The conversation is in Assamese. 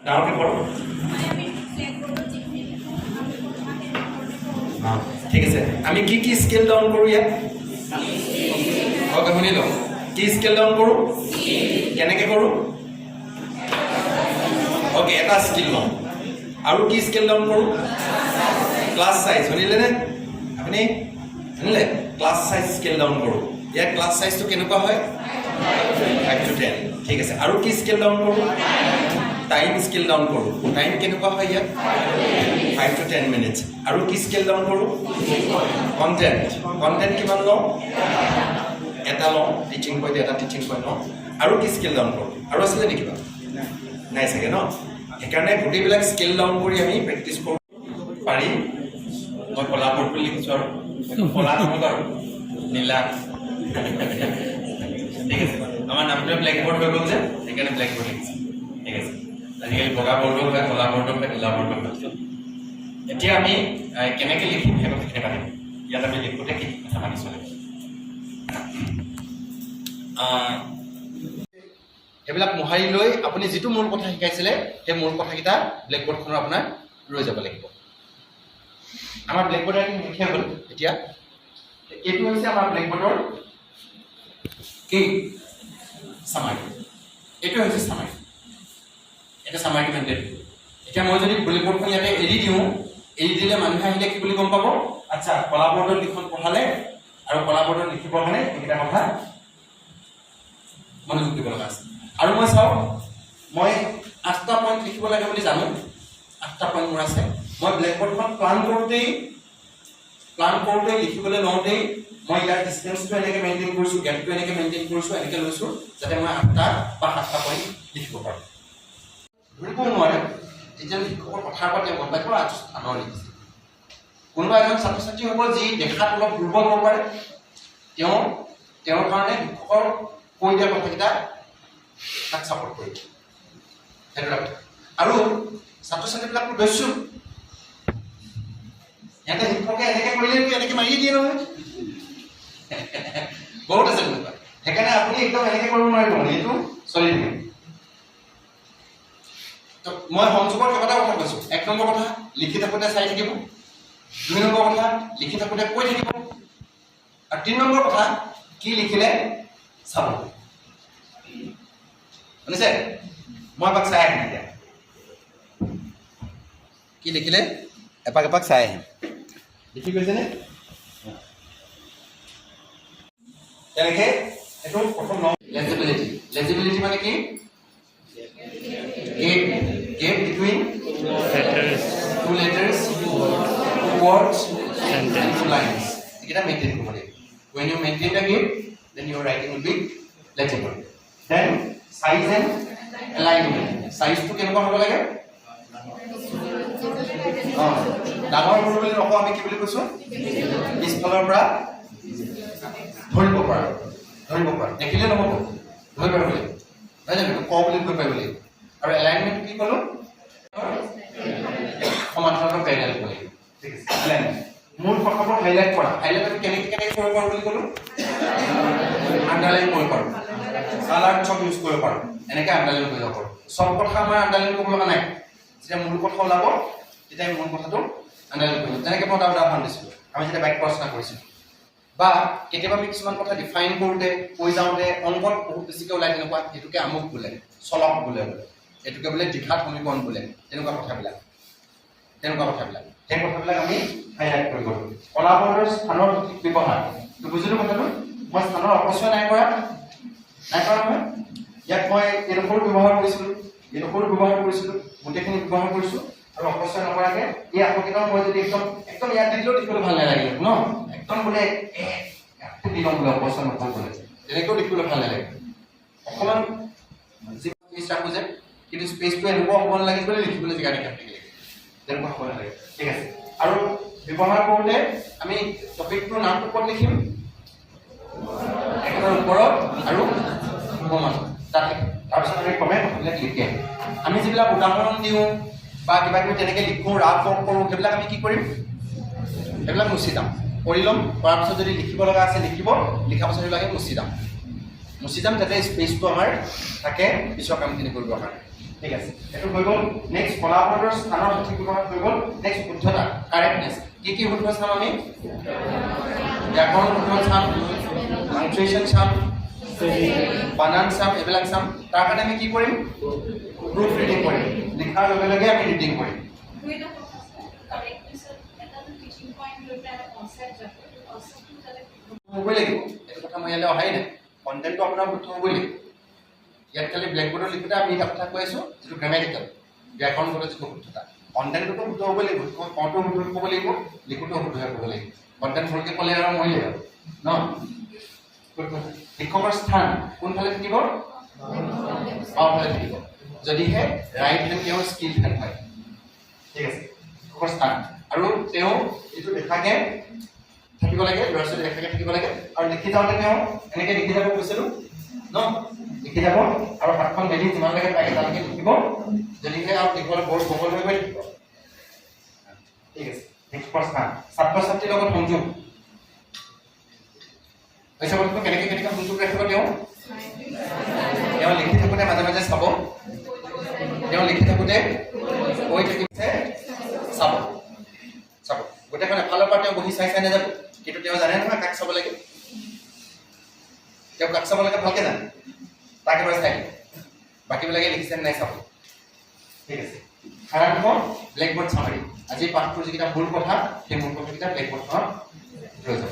ডাঙৰকৈ কৰোঁ। ঠিক আছে, আমি কি কি স্কেল ডাউন কৰোঁ ইয়াত? অ'কে, শুনি লওঁ। কি স্কেল ডাউন কৰোঁ? কেনেকৈ কৰোঁ? অ'কে, এটা স্কেল লওঁ। আৰু কি স্কেল ডাউন কৰোঁ? Class size. শুনিলেনে আপুনি? শুনিলে? ক্লাছ চাইজ স্কেল ডাউন কৰোঁ। ইয়াৰ ক্লাছ চাইজটো কেনেকুৱা হয়? 5 to 10। ঠিক আছে, আৰু কি স্কেল ডাউন কৰোঁ? টাইম স্কেল ডাউন কৰোঁ। টাইম কেনেকুৱা হয় ইয়াত? 5 to 10 minutes। আৰু কি স্কেল ডাউন কৰোঁ? কণ্টেণ্ট। কণ্টেণ্ট কিমান লওঁ? এটা লওঁ। টিচিং পইণ্ট এটা টিচিং পইণ্ট লওঁ। আৰু কি স্কেল ডাউন কৰোঁ? আৰু আছিলে নেকি কিবা? নাই চাগে ন? সেইকাৰণে গোটেইবিলাক স্কেল ডাউন কৰি আমি প্ৰেক্টিছ কৰোঁ। পাৰি মই কলা বৰ্ডটো লিখিছোঁ আৰু কলা নহ'ল আৰু নীলা। ঠিক আছে, আমাৰ নামটোৱে ব্লেক বৰ্ড হৈ গ'ল যে, সেইকাৰণে ব্লেক বৰ্ড লিখিছোঁ। ঠিক আছে, আজিকালি বগা বৰ্ডো হয়, কলা বৰ্ডো হয়, নীলা বৰ্ডো হয়। এতিয়া আমি কেনেকৈ লিখিম সেই কথাখিনি পাতিম। ইয়াত আমি লিখোঁতে কি কথা পাতি চলিম। সেইবিলাক মোহাৰি লৈ আপুনি যিটো মূল কথা শিকাইছিলে সেই মূল কথাকেইটা ব্লেকবৰ্ডখনৰ আপোনাৰ ৰৈ যাব লাগিব। আমাৰ ব্লেকবৰ্ডৰ লিখা হ'ল এতিয়া। এইটো হৈছে আমাৰ ব্লেকবৰ্ডৰ কি চামাৰি। এইটো হৈছে চামাৰি। এটা চামাৰিটো মেইনটেইন। এতিয়া মই যদি ব্লেকবৰ্ডখন ইয়াতে এৰি দিওঁ, এৰি দিলে মানুহে আহিলে কি বুলি গম পাব? আচ্ছা, কলা বৰ্ডৰ লিখন পঢ়ালে আৰু কলা বৰ্ডত লিখিব কাৰণে এইকেইটা কথা মনোযোগ দিব লগা আছে। আৰু মই চাওঁ, মই 8টা পইণ্ট লিখিব লাগে বুলি জানো। 8টা পইণ্ট মোৰ আছে। মই ব্লেকবৰ্ডখন প্লান কৰোঁতেই লিখিবলৈ লওঁতেই মই ইয়াৰ ডিষ্টেঞ্চটো এনেকৈ মেইনটেইন কৰিছোঁ, গেপটো এনেকৈ মেইনটেইন কৰিছোঁ, এনেকৈ লৈছোঁ যাতে মই 8টা বা 7টা পইণ্ট লিখিব পাৰোঁ। ধৰিব নোৱাৰে যেতিয়া শিক্ষকৰ কথাৰ পৰা তেওঁ গম পাই আনৰ লিখিছে। কোনোবা এজন ছাত্ৰ ছাত্ৰী হ'ব যি দেখাত অলপ দুৰ্বল হ'ব পাৰে, তেওঁৰ কাৰণে শিক্ষকৰ কৈ দিয়া কথাকেইটা তাক ছাপোৰ্ট কৰিব। সেইটো কথা। আৰু ছাত্ৰ ছাত্ৰীবিলাকো দস্যু। সিহঁতে শিক্ষকে এনেকৈ কৰিলে এনেকৈ মাৰি দিয়ে নহয়। বহুত আছে তেনেকুৱা। সেইকাৰণে আপুনি একদম এনেকৈ কৰিব নোৱাৰিব, এইটো চলি থাকিব। মই সংযোগৰ কেইবাটা কথা কৈছোঁ। 1 নম্বৰ কথা, লিখি থাকোঁতে চাই থাকিব। 2 নম্বৰ কথা, লিখি থাকোঁতে কৈ থাকিব। আৰু 3 নম্বৰ কথা, কি লিখিলে চাব। শুনিছে? মই এপাক চাই আহিম এতিয়া। কি লিখিলে এপাক চাই আহিম। লিখি গৈছেনে? তেনেকে এইটো প্ৰথম লেজিবিলিটি। লেজিবিলিটি মানে কি? gap between two letters, two words, and two lines. Kita maintain kembali. When you maintain the gap, then your writing will be legible. Then size and alignment. Size to কেনেকুৱা হ'ব লাগে? ডাঙৰ সৰু বুলি নকওঁ, আমি কি বুলি কৈছোঁ? পিছফালৰ পৰা ধৰিব পৰা। দেখিলে নহ'ব, ধৰিব পাৰিব লাগিব। নহয় জানো? ক বুলি ধৰিব পাৰিব লাগিব। আৰু এলাইনমেণ্ট কি ক'লোঁ? সমান্তৰাল পেৰেলেল কৰিব লাগিব। ঠিক আছে, এলাইনমেণ্ট। মূল কথাবোৰ হাইলাইট কৰা। হাইলাইট আমি কেনেকৈ কৰিব পাৰোঁ বুলি ক'লোঁ? আণ্ডাৰলাইন কৰিব পাৰোঁ, কালাৰ চক ইউজ কৰিব পাৰোঁ, এনেকৈ আণ্ডাৰলাইন কৰিব পাৰোঁ। চব কথা আমাৰ আণ্ডাৰলাইন কৰিব লগা নাই। যেতিয়া মূল কথা ওলাব তেতিয়া আমি মূল কথাটো আণ্ডাৰলাইন কৰিম। যেনেকৈ মই এটা উদাহৰণ দিছিলোঁ, আমি যেতিয়া বাক্য ৰচনা কৰিছিলোঁ বা কেতিয়াবা আমি কিছুমান কথা ডিফাইন কৰোঁতে কৈ যাওঁতে অংকত বহুত বেছিকৈ ওলাই তেনেকুৱা, এইটোকে আমুক বোলে, চলক বোলে, এইটোকে বোলে দ্বিঘাত সমীকৰণ বোলে, তেনেকুৱা কথাবিলাক সেই কথাবিলাক আমি হাইলাইট কৰিব পাৰোঁ। কলা বৰ্ডৰ স্থানৰ সঠিক ব্যৱহাৰ। বুজিলোঁ কথাটো? মই স্থানৰ অপচয় নাই কৰা নহয়। ইয়াত মই এইডোখৰো ব্যৱহাৰ কৰিছিলোঁ, গোটেইখিনি ব্যৱহাৰ কৰিছোঁ আৰু অপচয় নকৰাকৈ এই আপত্তিটো মই যদি একদম ইয়াত দিলেও দেখিবলৈ ভাল নালাগিলে ন, একদম বোলে দি ল'ম বোলে অপচয় নকৰোঁ বোলে, তেনেকৈও দেখিবলৈ ভাল নালাগে। অকণমান স্পেচ ৰাখোঁ যে, কিন্তু স্পেচটো এনেকুৱা হ'ব নালাগে বুলি লিখিবলৈ জেগা দেখা থাকিলে তেনেকুৱা হ'ব নালাগে। ঠিক আছে। আৰু ব্যৱহাৰ কৰোঁতে আমি টপিকটোৰ নামটো ক'ত লিখিম? একেবাৰে ওপৰত আৰু সমান তাতে। তাৰপিছত আমি ক্ৰমে কথাবিলাক লিখি আহিম। আমি যিবিলাক উদাহৰণ দিওঁ বা কিবা কিবি তেনেকৈ লিখোঁ, ৰাফ ৱৰ্ক কৰোঁ, সেইবিলাক আমি কি কৰিম? সেইবিলাক মুচি যাম, কৰি ল'ম। কৰাৰ পিছত যদি লিখিব লগা আছে লিখিব, লিখাৰ পাছত সেইবিলাকে মুচি যাম যাতে স্পেচটো আমাৰ থাকে পিছৰ কামখিনি কৰিবৰ কাৰণে। ঠিক আছে, এইটো হৈ গ'ল। নেক্সট ফলাফলৰ স্থানৰ সঠিক ব্যৱহাৰ হৈ গ'ল। নেক্সট শুদ্ধতা, কাৰেক্টনেছ। কি শুদ্ধ চাম আমি? ব্যাকৰণ শুদ্ধ চাম, পাংচুৱেশ্যন চাম, বানান চাম, এইবিলাক চাম। তাৰ কাৰণে আমি কি কৰিম? প্ৰুফ ৰিডিং কৰিম। লিখাৰ লগে লগে আমি ৰিডিং কৰিম। হ'বই লাগিব, এইটো কথা মই ইয়ালৈ অহাই নাই। কণ্টেণ্টটো আপোনাৰ শুদ্ধ হ'বই লাগিব। ইয়াত খালি ব্লেকবোৰ্ডত লিখোঁতে আমি এটা কথা কৈ আছোঁ, যিটো গ্ৰামেটিকেল, ব্যাকৰণগত যিটো শুদ্ধতা। কণ্টেণ্টটো শুদ্ধ হ'ব লাগিব, কওঁটো শুদ্ধ ক'ব লাগিব, লিখোঁতেও শুদ্ধ ক'ব লাগিব। কণ্টেণ্ট ভালকৈ ক'লে আৰু মৰিলে আৰু ন। শিক্ষকৰ স্থান কোনফালে থাকিব? বাওঁফালে থাকিব, যদিহে ৰাইট হেণ্ড তেওঁৰ স্কিল হেণ্ড হয়। ঠিক আছে, শিক্ষকৰ স্থান। আৰু তেওঁ যিটো দেখাকে থাকিব লাগে, ল'ৰা ছোৱালী দেখাকে থাকিব লাগে। আৰু লিখি যাওঁতে তেওঁ এনেকৈ লিখি যাব কৈছিলোঁ ন, লিখি যাব আৰু হাতখন মেলি যিমানলৈকে পায় তালৈকে লিখিব, যদিহে আৰু লিখিবলৈ বৰ বহল হৈ গৈ থাকিব। ঠিক আছে, শিক্ষকৰ স্থান। ছাত্ৰ ছাত্ৰীৰ লগত সংযোগ, কেনেকৈ সংযোগ ৰাখিব? তেওঁ লিখি থাকোঁতে মাজে মাজে চাব, তেওঁ লিখি থাকোঁতে কৈ থাকিছে চাব চাব। গোটেইখন এফালৰ পৰা তেওঁ বহি চাই চাই নাযাব, কিন্তু তেওঁ জানে নহয় কাক চাব লাগে। তেওঁ কাক চাব লাগে ভালকৈ জানে, তাক এবাৰ চাই দিব, বাকীবিলাকে লিখিছে নাই চাব। ঠিক আছে, সাৰাংশ ব্লেকবৰ্ড চামাৰি। আজি পাঠটোৰ যিকেইটা মূল কথা, সেই মূল কথাকেইটা ব্লেকবৰ্ডখনত লৈ যাব।